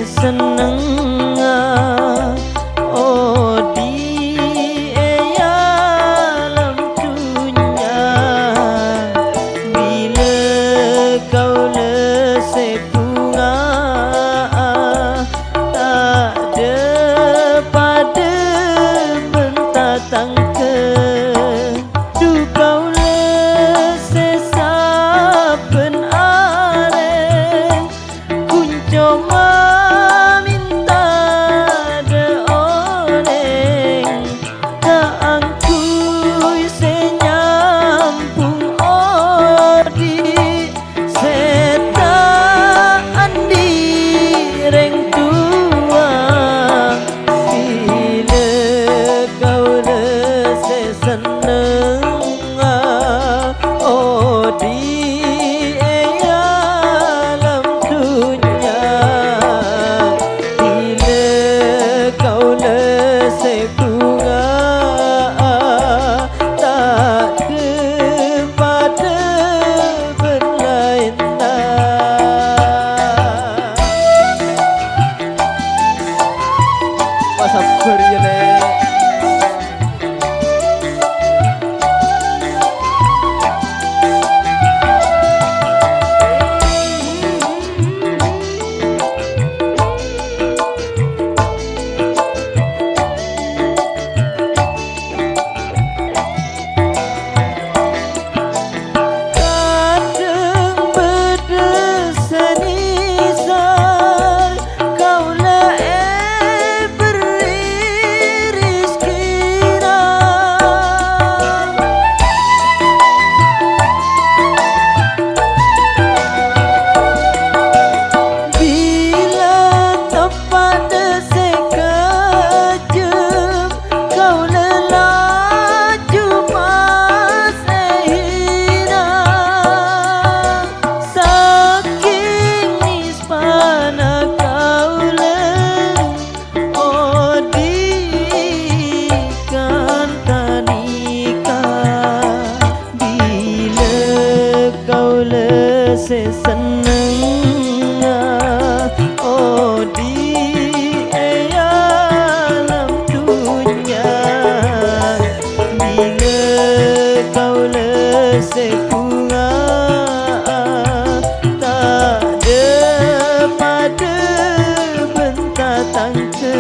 seneng oh di alam dunia bila kau lesai bunga tak ada pada mentatang ke du kau lesai saben are kunjoma minta de oreng kaangkui senyampung odi seta andi reng tua bila kau lesai seneng odi alam dunia bila kau lesai bunga tak kepada berlainan. Masa berjene seneng oh di alam dunia bila kau lesai bunga tak ada pada bentatang ke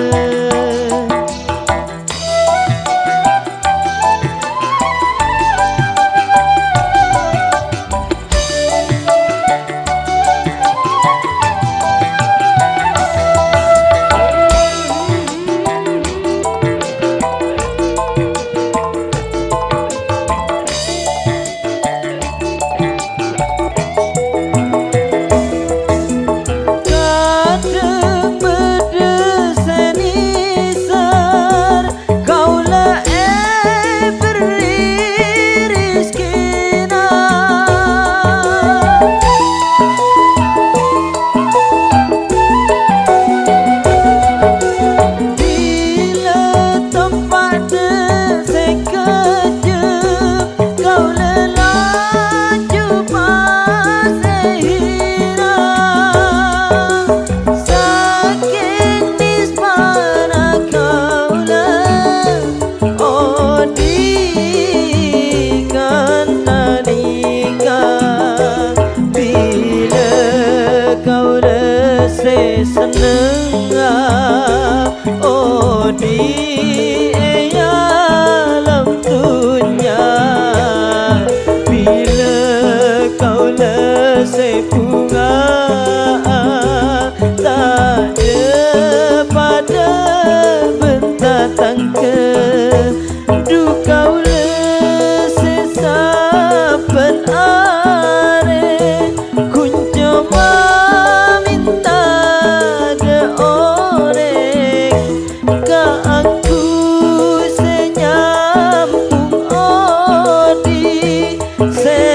seneng oh di alam dunia bila kau lesai bunga tak ada pada bentatang ke du kau lesai saben are kunjoma say